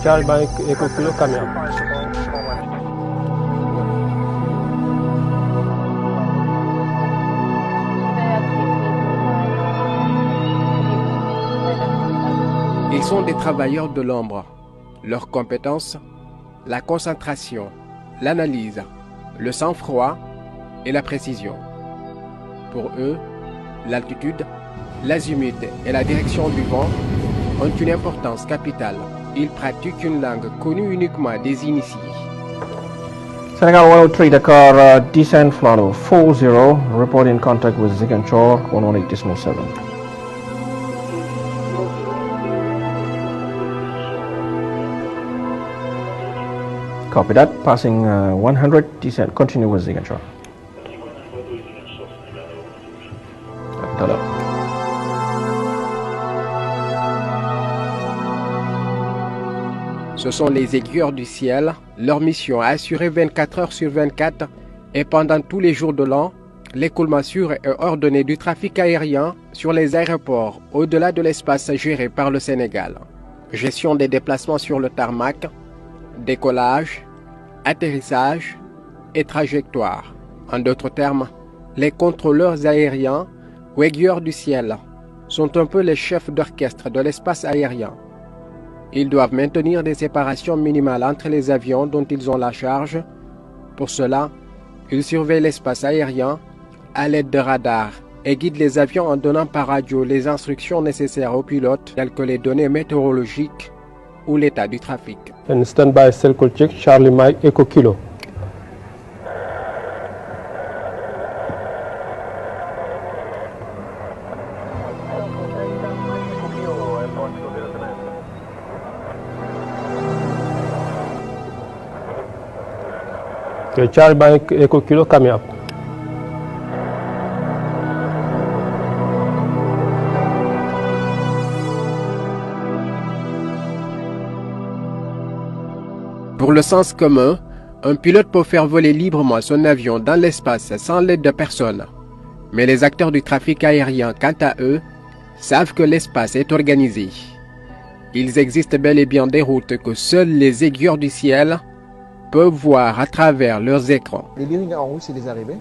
Charles Bank Echo Kilo Camille. Ils sont des travailleurs de l'ombre. Leurs compétences, la concentration, l'analyse, le sang-froid et la précision. Pour eux, l'altitude, l'azimut et la direction du vent ont une importance capitale. Ils pratiquent une langue connue uniquement des initiés. Senegal 103 Dakar, descent Flano 40, report in contact with Ziguinchor 108.7. Copy that, passing 100, descent, continue with Ziguinchor. Ce sont les aiguilleurs du ciel, leur mission assurée 24 heures sur 24 et pendant tous les jours de l'an, l'écoulement sûr et ordonné du trafic aérien sur les aéroports au-delà de l'espace géré par le Sénégal. Gestion des déplacements sur le tarmac, décollage, atterrissage et trajectoire. En d'autres termes, les contrôleurs aériens ou aiguilleurs du ciel sont un peu les chefs d'orchestre de l'espace aérien. Ils doivent maintenir des séparations minimales entre les avions dont ils ont la charge. Pour cela, ils surveillent l'espace aérien à l'aide de radars et guident les avions en donnant par radio les instructions nécessaires aux pilotes telles que les données météorologiques ou l'état du trafic. And standby circle check Charlie Mike Echo Kilo. Charlie Bank Echo Kilo coming up. Pour le sens commun, un pilote peut faire voler librement son avion dans l'espace sans l'aide de personne. Mais les acteurs du trafic aérien, quant à eux, savent que l'espace est organisé. Il existe bel et bien des routes que seuls les aiguilleurs du ciel peuvent voir à travers leurs écrans. Les lignes en rouge, c'est les arrivées.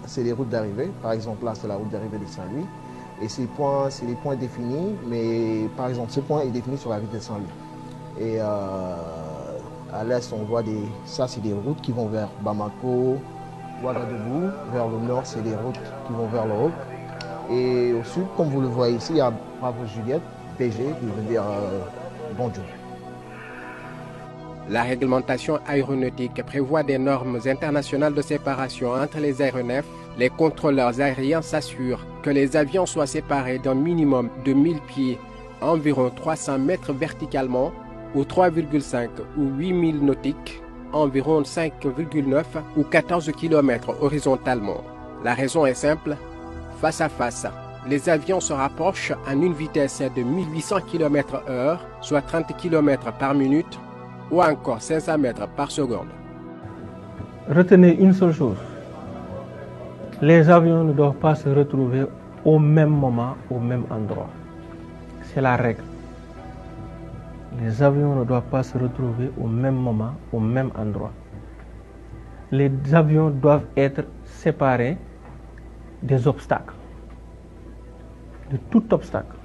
C'est les routes d'arrivée. Par exemple, là, c'est la route d'arrivée de Saint-Louis. Et ces points, c'est les points définis. Mais par exemple, ce point est défini sur la ville de Saint-Louis. Et à l'est, on voit ça, c'est des routes qui vont vers Bamako, Ouagadougou. Vers le nord, c'est des routes qui vont vers l'Europe. Et au sud, comme vous le voyez ici, il y a Bravo Juliette, PG, qui veut dire bonjour. La réglementation aéronautique prévoit des normes internationales de séparation entre les aéronefs. Les contrôleurs aériens s'assurent que les avions soient séparés d'un minimum de 1000 pieds, environ 300 mètres verticalement, ou 3,5 ou 8000 nautiques, environ 5,9 ou 14 km horizontalement. La raison est simple, face à face, les avions se rapprochent à une vitesse de 1800 km/h, soit 30 km par minute, ou encore 500 mètres par seconde. Retenez une seule chose. Les avions ne doivent pas se retrouver au même moment, au même endroit. C'est la règle. Les avions ne doivent pas se retrouver au même moment, au même endroit. Les avions doivent être séparés des obstacles, de tout obstacle,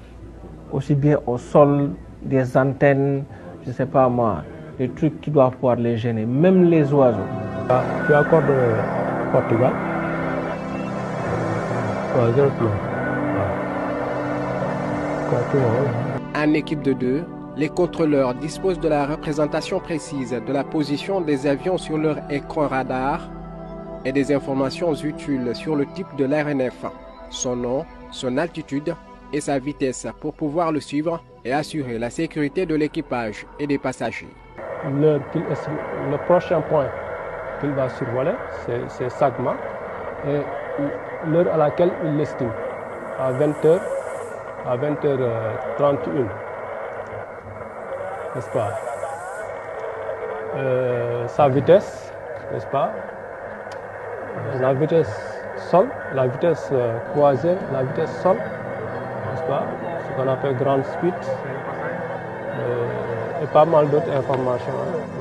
aussi bien au sol, des antennes, je ne sais pas moi, des trucs qui doivent pouvoir les gêner, même les oiseaux. Tu accordes Portugal. En équipe de 2, les contrôleurs disposent de la représentation précise de la position des avions sur leur écran radar et des informations utiles sur le type de l'aéronef, son nom, son altitude et sa vitesse pour pouvoir le suivre et assurer la sécurité de l'équipage et des passagers. Le prochain point qu'il va survoler, c'est Sagma, et l'heure à laquelle il l'estime, à 20h, à 20h31, n'est-ce pas? Sa vitesse, n'est-ce pas? La vitesse sol, la vitesse croisière, la vitesse sol, qu'on appelle Grand Speed, et pas mal d'autres informations.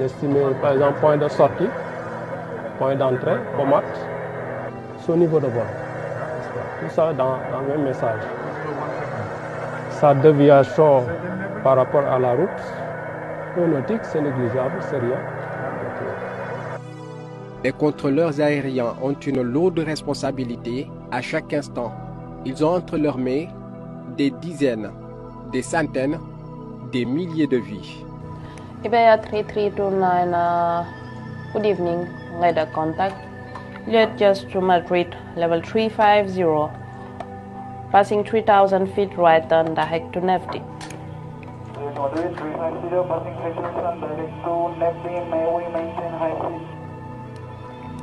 Estimé par exemple point de sortie, point d'entrée, commode, son niveau de vol. Tout ça dans le même message. Sa déviation par rapport à la route, aéronautique, c'est négligeable, c'est rien. Les contrôleurs aériens ont une lourde responsabilité à chaque instant. Ils ont entre leurs mains des dizaines, des centaines, des milliers de vies. Ibaya 3329, good evening, radar contact. Jet just to Madrid, level 350, passing 3,000 feet right on direct to Nefti. Madrid 350, passing 3,000 direct to Nefti, may we maintain high speed?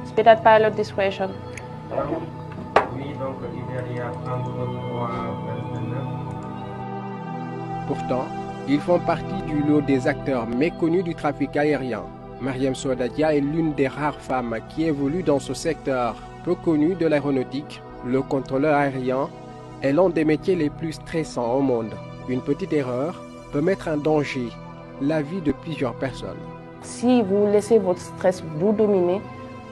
Speed at pilot discretion. Thank you. Pourtant, ils font partie du lot des acteurs méconnus du trafic aérien. Mariam Souadadia est l'une des rares femmes qui évolue dans ce secteur peu connu de l'aéronautique. Le contrôleur aérien est l'un des métiers les plus stressants au monde. Une petite erreur peut mettre en danger la vie de plusieurs personnes. Si vous laissez votre stress vous dominer,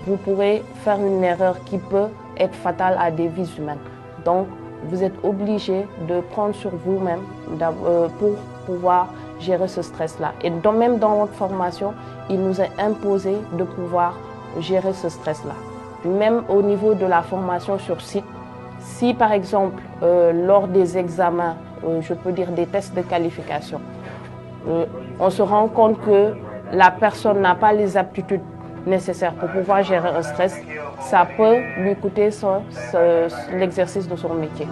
vous pourrez faire une erreur qui peut être fatale à des vies humaines. Donc, vous êtes obligé de prendre sur vous-même pour pouvoir gérer ce stress-là. Et même dans votre formation, il nous est imposé de pouvoir gérer ce stress-là. Même au niveau de la formation sur site, si par exemple, lors des examens, je peux dire des tests de qualification, on se rend compte que la personne n'a pas les aptitudes nécessaires pour pouvoir gérer un stress, ça peut lui coûter l'exercice de son métier.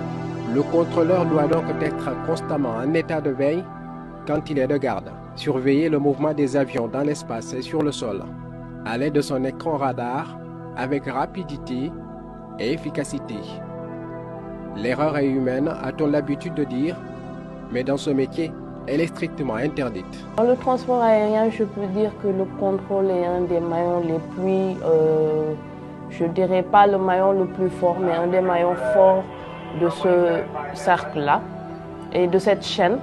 Le contrôleur doit donc être constamment en état de veille quand il est de garde, surveiller le mouvement des avions dans l'espace et sur le sol, à l'aide de son écran radar, avec rapidité et efficacité. L'erreur est humaine, a-t-on l'habitude de dire, mais dans ce métier, elle est strictement interdite. Dans le transport aérien, je peux dire que le contrôle est un des maillons les plus, je dirais pas le maillon le plus fort, mais un des maillons forts de ce cercle-là et de cette chaîne.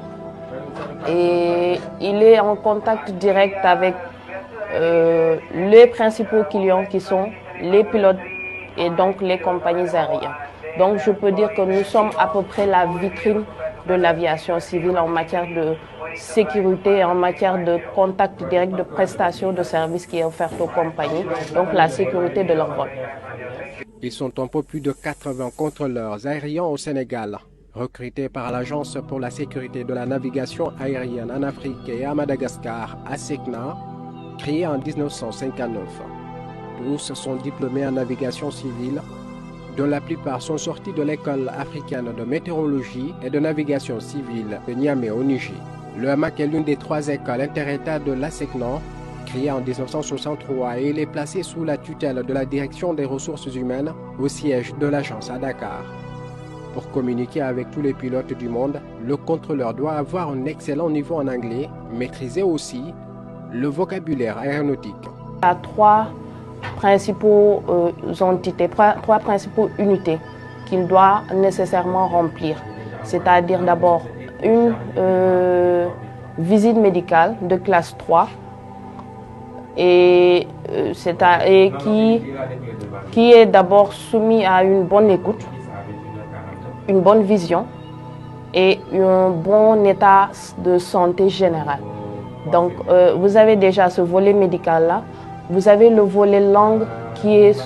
Et il est en contact direct avec les principaux clients qui sont les pilotes et donc les compagnies aériennes. Donc je peux dire que nous sommes à peu près la vitrine de l'aviation civile en matière de sécurité, en matière de contact direct, de prestation de services qui est offert aux compagnies, donc la sécurité de leur vol. Ils sont un peu plus de 80 contrôleurs aériens au Sénégal, recrutés par l'Agence pour la sécurité de la navigation aérienne en Afrique et à Madagascar, ASECNA, créée en 1959. Tous sont diplômés en navigation civile, dont la plupart sont sortis de l'école africaine de météorologie et de navigation civile de Niamey au Niger. Le HAMAC est l'une des 3 écoles interétats de l'ASECNA, créée en 1963, et il est placé sous la tutelle de la Direction des ressources humaines au siège de l'agence à Dakar. Pour communiquer avec tous les pilotes du monde, le contrôleur doit avoir un excellent niveau en anglais, maîtriser aussi le vocabulaire aéronautique. Il y a 3 principaux entités, 3 principaux unités qu'il doit nécessairement remplir. C'est-à-dire d'abord une visite médicale de classe 3 et qui est d'abord soumis à une bonne écoute, une bonne vision et un bon état de santé général. Donc vous avez déjà ce volet médical-là. Vous avez le volet langue qui est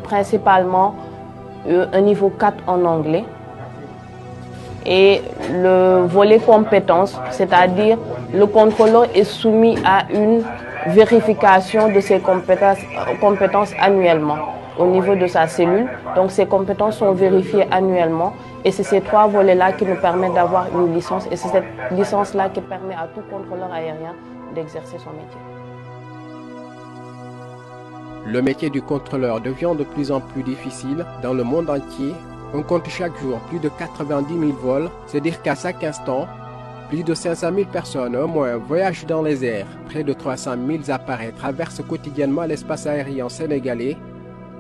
principalement un niveau 4 en anglais. Et le volet compétences, c'est-à-dire le contrôleur est soumis à une vérification de ses compétences annuellement au niveau de sa cellule. Donc ces compétences sont vérifiées annuellement et c'est ces 3 volets-là qui nous permettent d'avoir une licence et c'est cette licence-là qui permet à tout contrôleur aérien d'exercer son métier. Le métier du contrôleur devient de plus en plus difficile dans le monde entier. On compte chaque jour plus de 90 000 vols, c'est-à-dire qu'à chaque instant, plus de 500 000 personnes au moins voyagent dans les airs. Près de 300 000 appareils traversent quotidiennement l'espace aérien sénégalais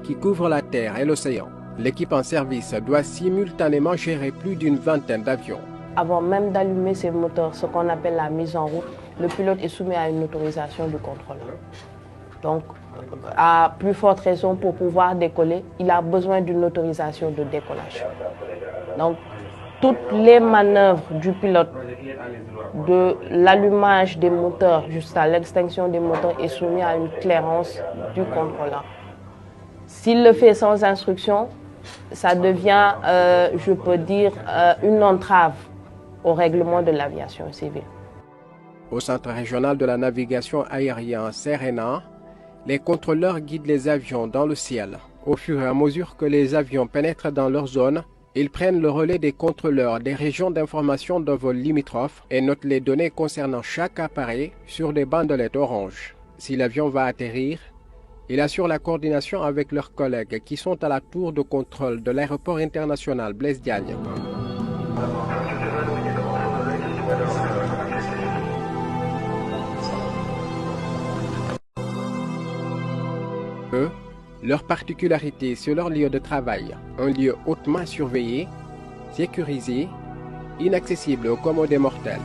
qui couvre la terre et l'océan. L'équipe en service doit simultanément gérer plus d'une vingtaine d'avions. avant même d'allumer ses moteurs, ce qu'on appelle la mise en route, le pilote est soumis à une autorisation du contrôleur. Donc, à plus forte raison, pour pouvoir décoller, il a besoin d'une autorisation de décollage. Donc, toutes les manœuvres du pilote, de l'allumage des moteurs jusqu'à l'extinction des moteurs, est soumis à une clairance du contrôleur. S'il le fait sans instruction, ça devient, je peux dire, une entrave au règlement de l'aviation civile. Au Centre régional de la navigation aérienne Serena, les contrôleurs guident les avions dans le ciel. Au fur et à mesure que les avions pénètrent dans leur zone, ils prennent le relais des contrôleurs des régions d'information de vol limitrophes et notent les données concernant chaque appareil sur des bandelettes orange. Si l'avion va atterrir, ils assurent la coordination avec leurs collègues qui sont à la tour de contrôle de l'aéroport international Blaise Diagne. Eux, leur particularité, c'est leur lieu de travail, un lieu hautement surveillé, sécurisé, inaccessible aux commodés mortels.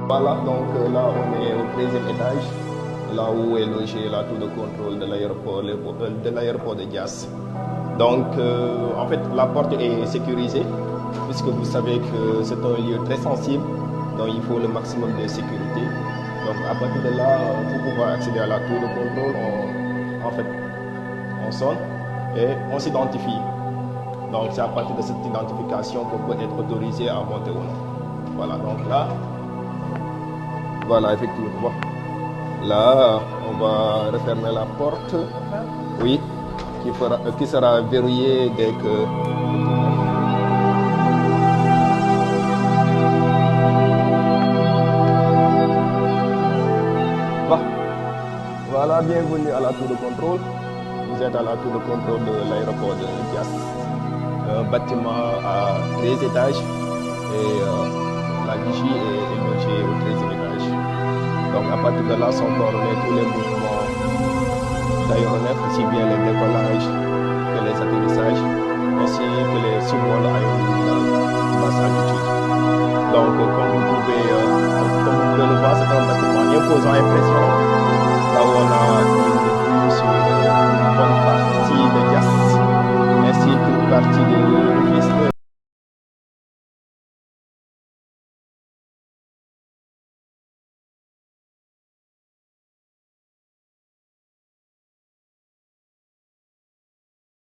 Voilà, donc là on est au 13e étage, là où est logée la tour de contrôle de l'aéroport de Diass. Donc en fait la porte est sécurisée, puisque vous savez que c'est un lieu très sensible, donc il faut le maximum de sécurité. Donc à partir de là, pour pouvoir accéder à la tour de contrôle, on sonne et on s'identifie. Donc c'est à partir de cette identification qu'on peut être autorisé à monter ou non. Voilà, donc là, voilà effectivement. Là, on va refermer la porte, oui, qui sera verrouillée dès que... Voilà, bienvenue à la tour de contrôle. Vous êtes à la tour de contrôle de l'aéroport de Diass. Un bâtiment à 13 étages et la vigie est logée au 13e étage. Donc à partir de là sont coordonnés tous les mouvements d'aéronefs, aussi bien les décollages que les atterrissages, ainsi que les survols à une basse altitude. Donc comme vous pouvez le voir, c'est un bâtiment imposant, impressionnant.